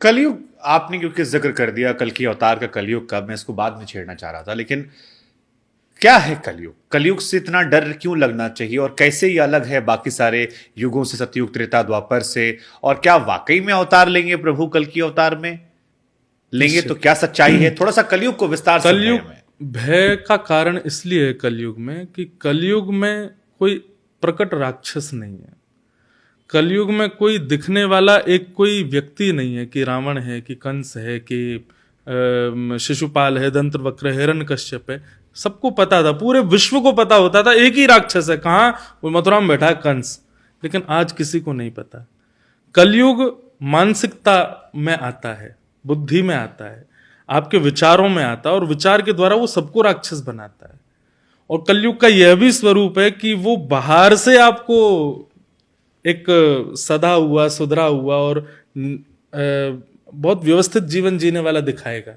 कलयुग आपने क्योंकि जिक्र कर दिया कल की अवतार का, कलयुग का, मैं इसको बाद में छेड़ना चाह रहा था, लेकिन क्या है कलयुग? कलयुग से इतना डर क्यों लगना चाहिए और कैसे ये अलग है बाकी सारे युगों से, सतयुग, त्रेता, द्वापर से? और क्या वाकई में अवतार लेंगे प्रभु कल की अवतार में? लेंगे तो क्या सच्चाई है? थोड़ा सा कलयुग को विस्तार से कलयुग समझाइए हमें। भय का कारण इसलिए है कलयुग में कि कलयुग में कोई प्रकट राक्षस नहीं है। कलयुग में कोई दिखने वाला एक कोई व्यक्ति नहीं है कि रावण है, कि कंस है, कि शिशुपाल है, दंत्रवक्र है, हिरण्यकश्यप है। सबको पता था, पूरे विश्व को पता होता था एक ही राक्षस है। कहाँ? वो मथुरा में बैठा है, कंस। लेकिन आज किसी को नहीं पता। कलयुग मानसिकता में आता है, बुद्धि में आता है, आपके विचारों में आता है, और विचार के द्वारा वो सबको राक्षस बनाता है। और कलयुग का यह भी स्वरूप है कि वो बाहर से आपको एक सदा हुआ, सुधरा हुआ और बहुत व्यवस्थित जीवन जीने वाला दिखाएगा,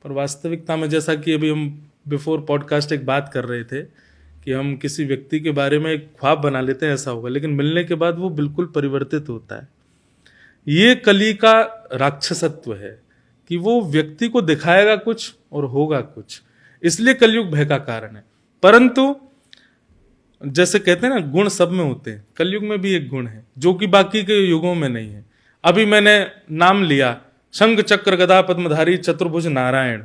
पर वास्तविकता में, जैसा कि अभी हम बिफोर पॉडकास्ट एक बात कर रहे थे कि हम किसी व्यक्ति के बारे में एक ख्वाब बना लेते हैं ऐसा होगा, लेकिन मिलने के बाद वो बिल्कुल परिवर्तित होता है। ये कली का राक्षसत्व है कि वो व्यक्ति को दिखाएगा कुछ और होगा कुछ, इसलिए कलयुग भय का कारण है। परंतु जैसे कहते हैं ना, गुण सब में होते हैं, कलयुग में भी एक गुण है जो कि बाकी के युगों में नहीं है। अभी मैंने नाम लिया शंख चक्र गदा पद्मधारी चतुर्भुज नारायण,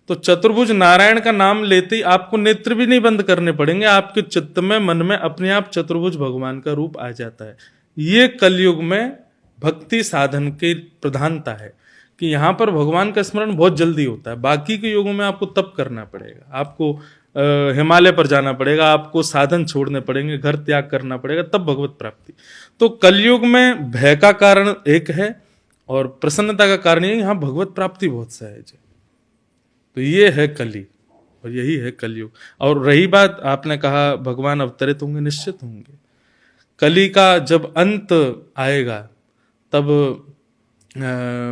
तो चतुर्भुज नारायण का नाम लेते ही आपको नेत्र भी नहीं बंद करने पड़ेंगे, आपके चित्त में, मन में अपने आप चतुर्भुज भगवान का रूप आ जाता है। ये कलयुग में भक्ति साधन की प्रधानता है कि यहाँ पर भगवान का स्मरण बहुत जल्दी होता है। बाकी के युगों में आपको तप करना पड़ेगा, आपको हिमालय पर जाना पड़ेगा, आपको साधन छोड़ने पड़ेंगे, घर त्याग करना पड़ेगा, तब भगवत प्राप्ति। तो कलयुग में भय का कारण एक है और प्रसन्नता का कारण ये, यहाँ भगवत प्राप्ति बहुत सहज है। तो ये है कली और यही है कलयुग। और रही बात, आपने कहा भगवान अवतरित होंगे, निश्चित होंगे। कली का जब अंत आएगा तब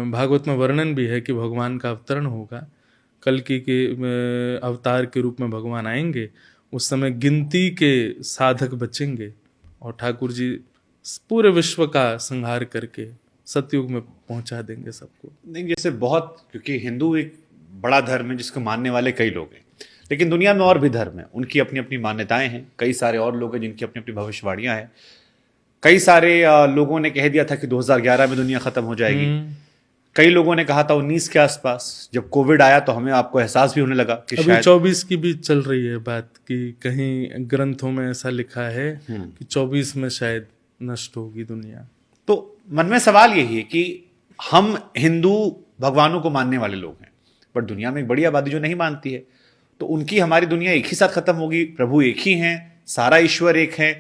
भागवत में वर्णन भी है कि भगवान का अवतरण होगा, कल्कि के अवतार के रूप में भगवान आएंगे। उस समय गिनती के साधक बचेंगे और ठाकुर जी पूरे विश्व का संहार करके सतयुग में पहुंचा देंगे सबको। नहीं, जैसे बहुत, क्योंकि हिंदू एक बड़ा धर्म है जिसको मानने वाले कई लोग हैं, लेकिन दुनिया में और भी धर्म है, उनकी अपनी अपनी मान्यताएं हैं। कई सारे और लोग हैं जिनकी अपनी अपनी भविष्यवाणियां हैं। कई सारे लोगों ने कह दिया था कि 2011 में दुनिया खत्म हो जाएगी। कई लोगों ने कहा था 19 के आसपास। जब कोविड आया तो हमें आपको एहसास भी होने लगा कि अभी शायद 24 की भी चल रही है बात कि कहीं ग्रंथों में ऐसा लिखा है कि 24 में शायद नष्ट होगी दुनिया। तो मन में सवाल यही है कि हम हिंदू भगवानों को मानने वाले लोग हैं, पर दुनिया में एक बड़ी आबादी जो नहीं मानती है, तो उनकी हमारी दुनिया एक ही साथ खत्म होगी। प्रभु एक ही हैं, सारा ईश्वर एक है,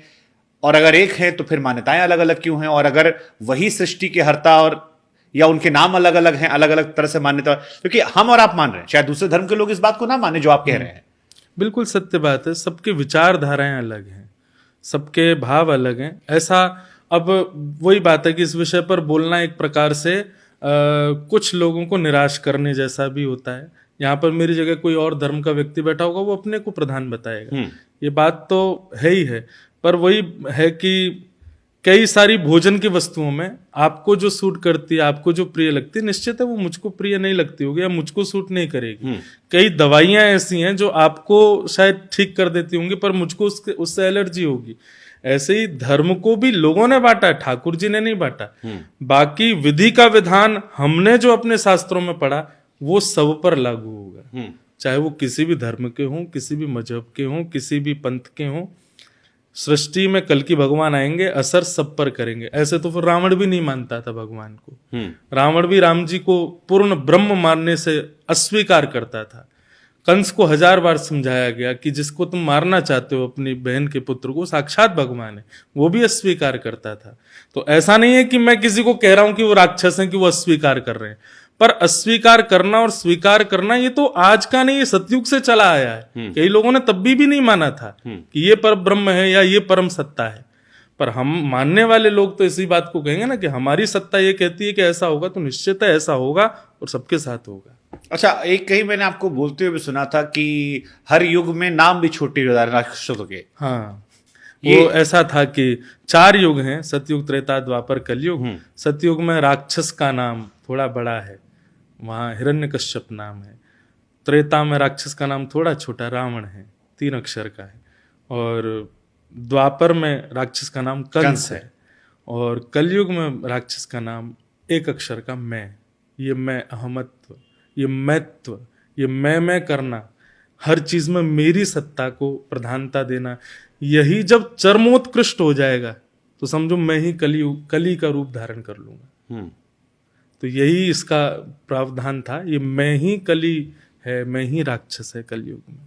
और अगर एक है तो फिर मान्यताएं अलग अलग क्यों हैं? और अगर वही सृष्टि के हर्ता और या उनके नाम अलग अलग हैं, अलग अलग तरह से मान्यता, क्योंकि हम और आप मान रहे हैं, शायद दूसरे धर्म के लोग इस बात को ना माने जो आप कह रहे हैं। बिल्कुल सत्य बात है, सबके विचारधाराएं अलग हैं, सबके भाव अलग हैं। ऐसा अब वही बात है कि इस विषय पर बोलना एक प्रकार से कुछ लोगों को निराश करने जैसा भी होता है। यहाँ पर मेरी जगह कोई और धर्म का व्यक्ति बैठा होगा, वो अपने को प्रधान बताएगा, ये बात तो है ही है। पर वही है कि कई सारी भोजन की वस्तुओं में आपको जो सूट करती है, आपको जो प्रिय लगती है, निश्चित है वो मुझको प्रिय नहीं लगती होगी या मुझको सूट नहीं करेगी। कई दवाइयां ऐसी हैं जो आपको शायद ठीक कर देती होंगी पर मुझको उससे एलर्जी होगी। ऐसे ही धर्म को भी लोगों ने बांटा, ठाकुर जी ने नहीं बांटा। बाकी विधि का विधान हमने जो अपने शास्त्रों में पढ़ा वो सब पर लागू होगा, चाहे वो किसी भी धर्म के हों, किसी भी मजहब के हों, किसी भी पंथ के हों। सृष्टि में कल की भगवान आएंगे, असर सब पर करेंगे। ऐसे तो फिर रावण भी नहीं मानता था भगवान को। रावण भी राम जी को पूर्ण ब्रह्म मानने से अस्वीकार करता था। कंस को 1000 बार समझाया गया कि जिसको तुम मारना चाहते हो अपनी बहन के पुत्र को, साक्षात भगवान है, वो भी अस्वीकार करता था। तो ऐसा नहीं है कि मैं किसी को कह रहा हूं कि वो राक्षस हैं कि वो अस्वीकार कर रहे हैं, पर अस्वीकार करना और स्वीकार करना ये तो आज का नहीं, ये सतयुग से चला आया है। कई लोगों ने तब भी नहीं माना था कि ये पर ब्रह्म है या ये परम सत्ता है, पर हम मानने वाले लोग तो इसी बात को कहेंगे ना कि हमारी सत्ता ये कहती है कि ऐसा होगा तो निश्चित है ऐसा होगा और सबके साथ होगा। अच्छा, एक कहीं मैंने आपको बोलते हुए भी सुना था कि हर युग में नाम भी छोटे राक्षसों के। हाँ, वो ऐसा था कि 4 युग हैं, सतयुग, त्रेता, द्वापर, कलयुग। सतयुग में राक्षस का नाम थोड़ा बड़ा है, वहाँ हिरण्यकश्यप नाम है। त्रेता में राक्षस का नाम थोड़ा छोटा रावण है, 3 अक्षर का है। और द्वापर में राक्षस का नाम कंस है। और कलयुग में राक्षस का नाम 1 अक्षर का मैं। ये मैं अहमत्व, ये मैत्व, ये मैं करना, हर चीज में मेरी सत्ता को प्रधानता देना, यही जब चरमोत्कृष्ट हो जाएगा तो समझो मैं ही कली का रूप धारण कर लूंगा। तो यही इसका प्रावधान था, ये मैं ही कली है, मैं ही राक्षस है कलयुग में।